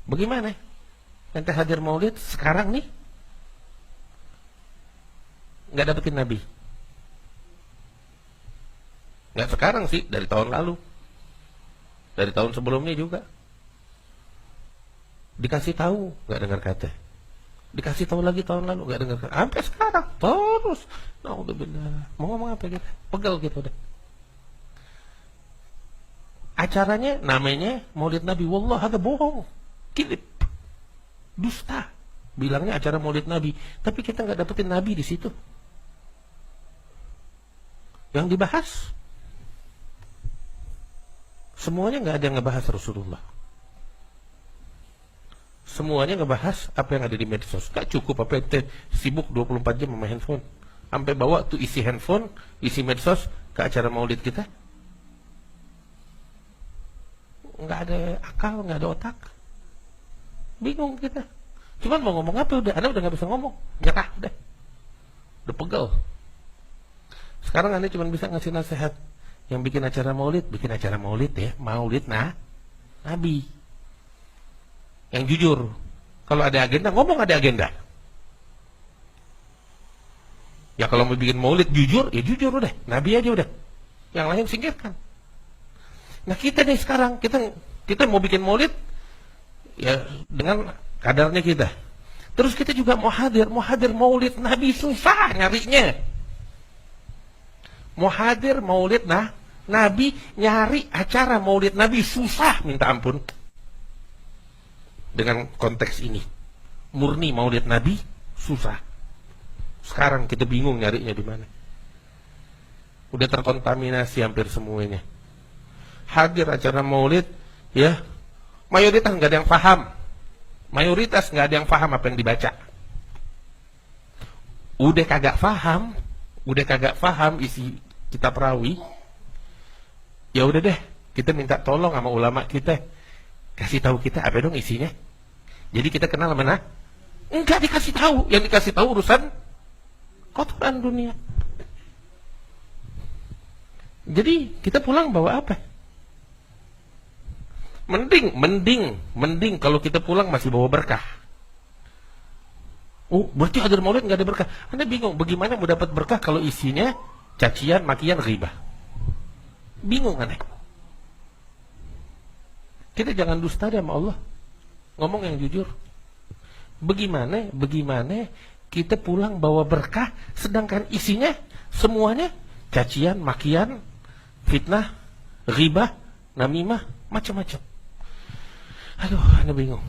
Bagaimana? Ente hadir maulid sekarang nih nggak dapetin Nabi. Nggak sekarang sih, dari tahun lalu, dari tahun sebelumnya juga. Dikasih tahu nggak dengar kata, dikasih tahu lagi tahun lalu nggak dengar kata, sampai sekarang terus. Naudzubillah. Mau ngomong apa kita? Pegel gitu udah. Acaranya namanya Maulid Nabi, wallah ada bohong, kilip, dusta. Bilangnya acara Maulid Nabi, tapi kita nggak dapetin Nabi di situ. Yang dibahas semuanya nggak ada yang ngebahas Rasulullah. Semuanya ngebahas apa yang ada di medsos. Gak cukup apa ente sibuk 24 jam sama handphone, sampai bawa tuh isi handphone, isi medsos ke acara Maulid kita. Nggak ada akal, nggak ada otak, bingung kita. Cuman mau ngomong apa udah, Anda udah nggak bisa ngomong, nyerah udah pegel. Sekarang Anda cuma bisa ngasih nasihat. Yang bikin acara maulid ya, maulid Nabi. Yang jujur. Kalau ada agenda, ngomong ada agenda. Ya kalau mau bikin maulid jujur, ya jujur udah, Nabi aja udah. Yang lain singkirkan. Nah kita nih sekarang, kita mau bikin maulid ya dengan kadarnya kita. Terus kita juga mau hadir maulid Nabi, susah nyarinya. Mau hadir maulid Nabi, nyari acara maulid Nabi susah minta ampun. Dengan konteks ini, murni maulid Nabi susah. Sekarang kita bingung nyarinya di mana. Udah terkontaminasi hampir semuanya. Hadir acara maulid, ya mayoritas nggak ada yang paham. Mayoritas nggak ada yang paham apa yang dibaca. Udah kagak paham isi kitab rawi. Ya udah deh, kita minta tolong sama ulama kita, kasih tahu kita apa dong isinya. Jadi kita kenal mana? Enggak dikasih tahu, yang dikasih tahu urusan kotoran dunia. Jadi kita pulang bawa apa? Mending kalau kita pulang masih bawa berkah. Oh, berarti hadir maulid nggak ada berkah. Anda bingung, bagaimana mau dapat berkah kalau isinya cacian, makian, ghibah? Bingung aneh. Kita jangan dusta sama Allah. Ngomong yang jujur. Bagaimana kita pulang bawa berkah sedangkan isinya semuanya cacian, makian, fitnah, ghibah, namimah, macam-macam. Aduh, Anda bingung.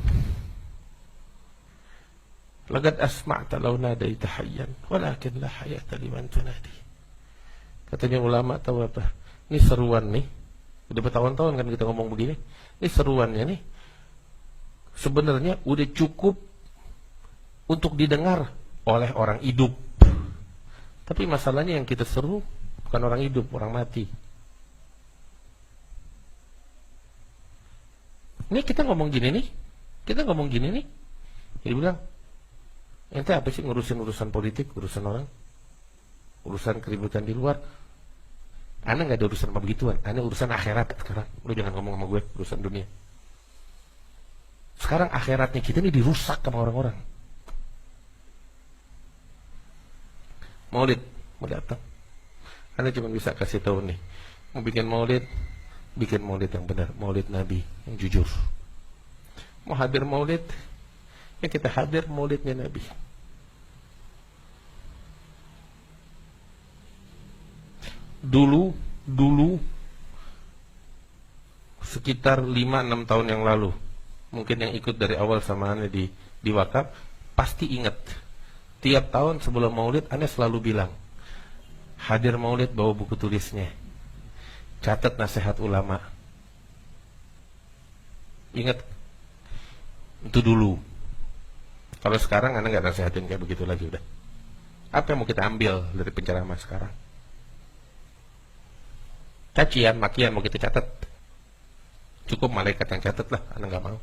Laqad asma'ta law nadaita hayyan walakin la hayata liman tunadi. Katanya ulama tahu apa? Ini seruan nih. Udah bertahun-tahun kan kita ngomong begini. Ini seruannya nih. Sebenarnya udah cukup untuk didengar oleh orang hidup. Tapi masalahnya yang kita seru bukan orang hidup, orang mati. Ini kita ngomong gini nih. Dia bilang, ente apa sih ngurusin urusan politik, urusan orang, urusan keributan di luar. Anda nggak ada urusan sama begituan. Anda urusan akhirat sekarang. Lu jangan ngomong sama gue urusan dunia. Sekarang akhiratnya kita ini dirusak sama orang-orang. Maulid mau datang, Anda cuma bisa kasih tahu nih, mau bikin maulid yang benar, maulid Nabi yang jujur. Mau hadir maulid, ya kita hadir maulidnya Nabi. Dulu sekitar 5-6 tahun yang lalu, mungkin yang ikut dari awal sama Anda di wakaf pasti ingat. Tiap tahun sebelum maulid Anda selalu bilang, hadir maulid bawa buku tulisnya, catat nasihat ulama. Ingat itu dulu. Kalau sekarang Anda nggak nasihatin kayak begitu lagi udah. Apa yang mau kita ambil dari penceramah sekarang? Cacian, makian mau kita catat? Cukup malaikat yang catat lah, Anda nggak mau.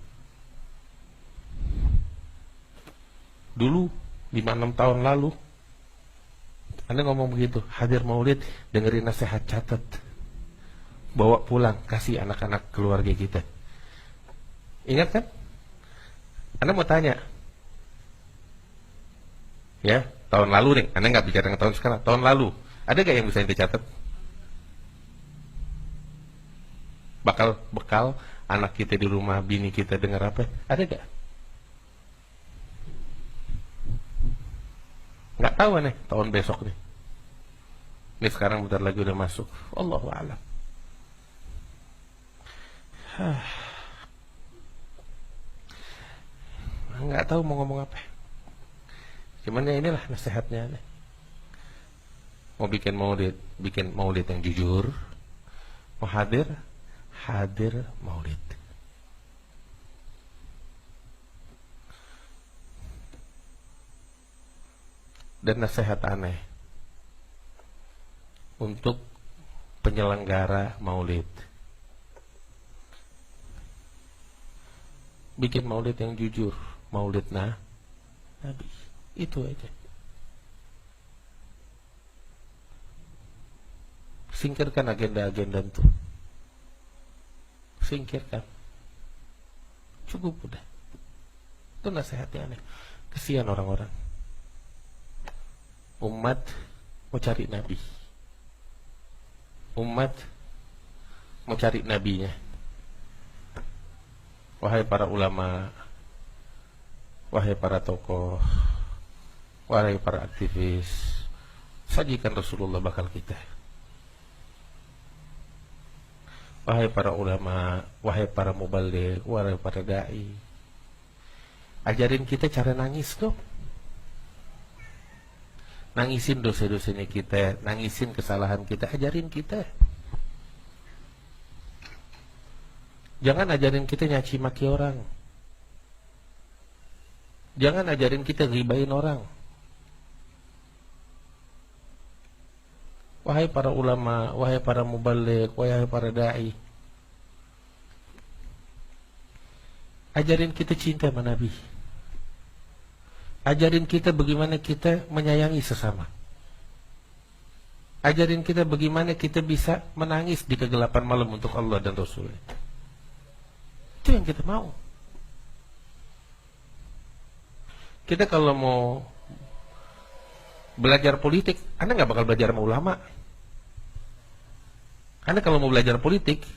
Dulu 5-6 tahun lalu Anda ngomong begitu, hadir maulid, dengerin nasihat, catat, bawa pulang, kasih anak-anak keluarga kita. Ingat kan? Anda mau tanya, ya, tahun lalu nih, Anda nggak bicara dengan tahun sekarang, tahun lalu, ada gak yang bisa Anda catat? Bekal anak kita di rumah, bini kita dengar apa? Ada gak? Nggak tahu nih, tahun besok nih. Ini sekarang bentar lagi udah masuk. Allahu a'lam. Nggak tahu mau ngomong apa. Cuman ya inilah nasihatnya nih. Mau bikin maulid yang jujur. Mau hadir maulid. Dan nasihat aneh untuk penyelenggara maulid, bikin maulid yang jujur, maulid Nabi, itu aja. Singkirkan agenda-agenda itu, singkirkan, cukup udah. Itu nasihatnya aneh. Kesian orang-orang. Umat mau cari Nabi, umat mau cari nabinya. Wahai para ulama, wahai para tokoh, wahai para aktivis, sajikan Rasulullah bakal kita. Wahai para ulama, wahai para mubaligh, wahai para dai, ajarin kita cara nangis dong. Nangisin dosa-dosanya kita, nangisin kesalahan kita, ajarin kita. Jangan ajarin kita nyaci maki orang. Jangan ajarin kita ribain orang. Wahai para ulama, wahai para mubaligh, wahai para dai, ajarin kita cinta sama Nabi. Ajarin kita bagaimana kita menyayangi sesama. Ajarin kita bagaimana kita bisa menangis di kegelapan malam untuk Allah dan Rasulnya. Itu yang kita mau. Kita kalau mau belajar politik, Anda nggak bakal belajar sama ulama. Anda kalau mau belajar politik,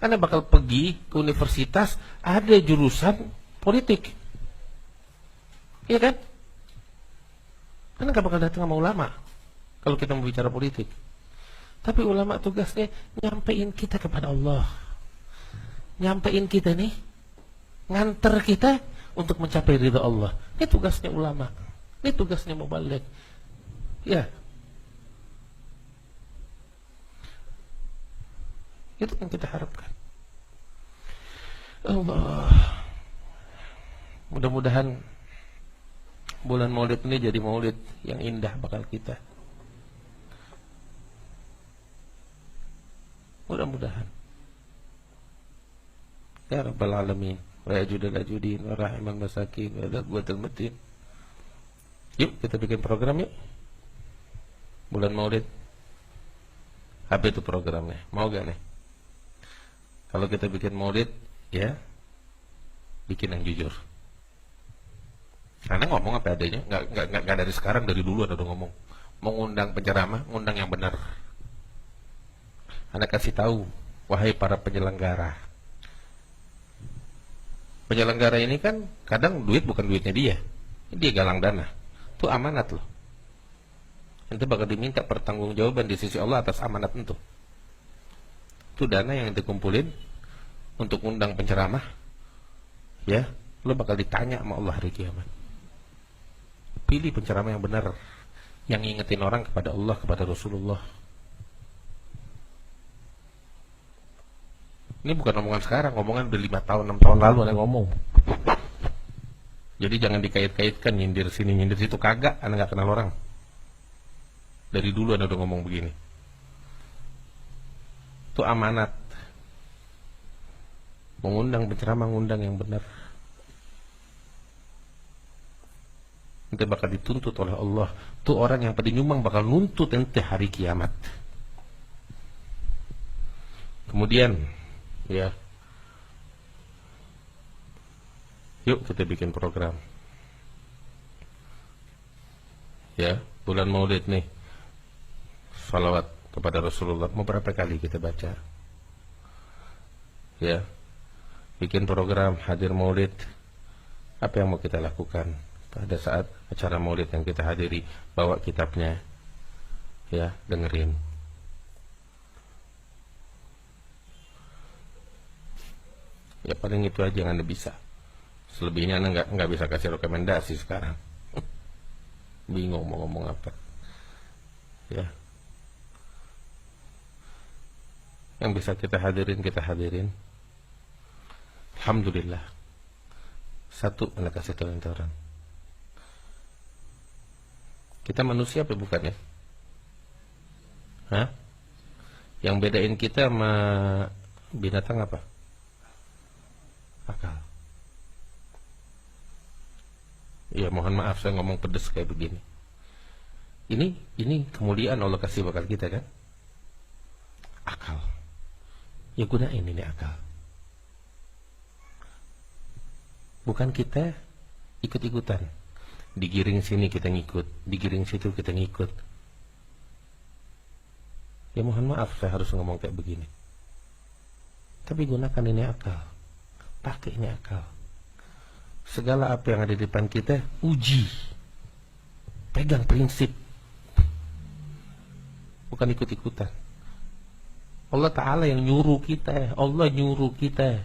Anda bakal pergi ke universitas, ada jurusan politik. Iya kan? Karena gak bakal datang sama ulama kalau kita mau bicara politik. Tapi ulama tugasnya nyampein kita kepada Allah, nyampein kita nih, nganter kita untuk mencapai ridha Allah. Ini tugasnya ulama, ini tugasnya mubaligh. Ya, itu yang kita harapkan. Allah, mudah-mudahan bulan maulid ini jadi maulid yang indah bakal kita. Mudah-mudahan. Ya Rabbal Alamin, wa ya Judal Ajudin, wa Rahiman Masakin, wa Daqwatul Matin. Yuk kita bikin program yuk. Bulan maulid. Apa itu programnya? Mau gak nih? Kalau kita bikin maulid, ya bikin yang jujur. Karena ngomong apa adanya, nggak dari sekarang, dari dulu ada udah ngomong. Mau ngundang penceramah, ngundang yang benar. Anda kasih tahu, wahai para penyelenggara. Penyelenggara ini kan kadang duit bukan duitnya dia galang dana. Itu amanat loh. Nanti bakal diminta pertanggungjawaban di sisi Allah atas amanat itu. Itu dana yang dikumpulin untuk ngundang penceramah, ya, lo bakal ditanya sama Allah hari kiamat. Pilih penceramah yang benar, yang ngingetin orang kepada Allah, kepada Rasulullah. Ini bukan omongan sekarang, omongan udah 5 tahun, 6 tahun lalu ada ngomong. Jadi jangan dikait-kaitkan nyindir sini, nyindir situ, kagak, Anda gak kenal orang. Dari dulu Anda udah ngomong begini. Itu amanat. Mengundang penceramah, ngundang yang benar. Nanti bakal dituntut oleh Allah. Tuh orang yang pada nyumbang bakal nuntut nanti hari kiamat. Kemudian, ya, Yuk kita bikin program. Ya, bulan Maulid nih, salawat kepada Rasulullah mau berapa kali kita baca? Ya, bikin program hadir Maulid. Apa yang mau kita lakukan pada saat acara Maulid yang kita hadiri? Bawa kitabnya, ya, dengerin. Ya paling itu aja yang Anda bisa. Selebihnya Anda nggak bisa kasih rekomendasi sekarang. Bingung mau ngomong apa. Ya. Yang bisa kita hadirin. Alhamdulillah. Satu, Anda kasih tahu orang. Kita manusia apa bukan ya? Hah? Yang bedain kita sama binatang apa? Akal. Ya mohon maaf saya ngomong pedes kayak begini. Ini kemuliaan Allah kasih bakal kita kan? Akal. Ya gunain ini akal. Bukan kita ikut-ikutan. Digiring sini kita ngikut, digiring situ kita ngikut. Ya mohon maaf saya harus ngomong kayak begini. Tapi gunakan ini akal. Pakai ini akal. Segala apa yang ada di depan kita, uji. Pegang prinsip. Bukan ikut-ikutan. Allah Ta'ala yang nyuruh kita. Allah nyuruh kita.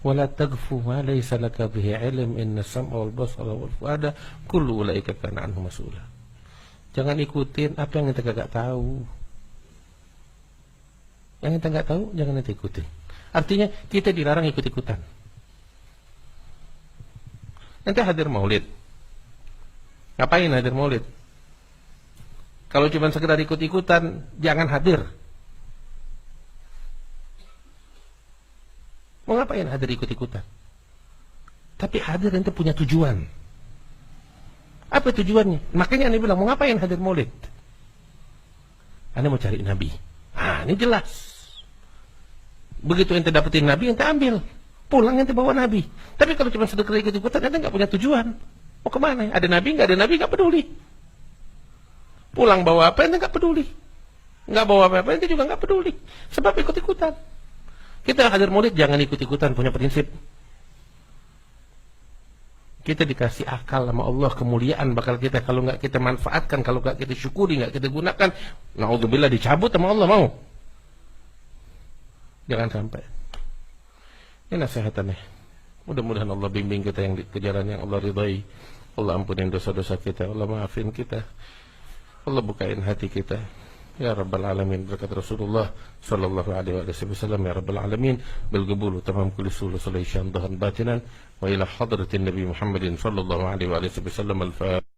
Wala tagfu ma laysa laka bihi ilm inna sam'a wal basara wal fuada kullu ulaika kana anhu mas'ula. Jangan ikutin apa yang kita gak tahu. Yang kita gak tahu jangan kita ikutin. Artinya kita dilarang ikut-ikutan. Nanti hadir Maulid. Ngapain hadir Maulid? Kalau cuma sekedar ikut-ikutan, jangan hadir. Mau ngapain hadir ikut-ikutan? Tapi hadir nanti punya tujuan. Apa tujuannya? Makanya Anda bilang, mau ngapain hadir Maulid? Anda mau cari Nabi. Ini jelas. Begitu ente dapetin Nabi, ente ambil. Pulang ente bawa Nabi. Tapi kalau cuma sekedar ikut-ikutan, ente nggak punya tujuan. Mau kemana? Ada Nabi, nggak peduli. Pulang bawa apa, ente nggak peduli. Nggak bawa apa-apa, ente juga nggak peduli. Sebab ikut-ikutan. Kita hadir Maulid jangan ikut-ikutan, punya prinsip. Kita dikasih akal sama Allah, kemuliaan bakal kita kalau nggak kita manfaatkan, kalau nggak kita syukuri, nggak kita gunakan, naudzubillah dicabut sama Allah mau. Jangan sampai. Ini nasihatannya. Mudah-mudahan Allah bimbing kita yang ke jalan yang Allah ridai. Allah ampunin dosa-dosa kita, Allah maafin kita, Allah bukain hati kita. Ya Rabbal Alamin, berkat Rasulullah sallallahu alaihi wasallam. Ya Rabbal Alamin, bil qabul tamam kulli sulh sallallahu batinan wa ila hadratin Nabi Muhammadin sallallahu alaihi wasallam. Al-Fatihah.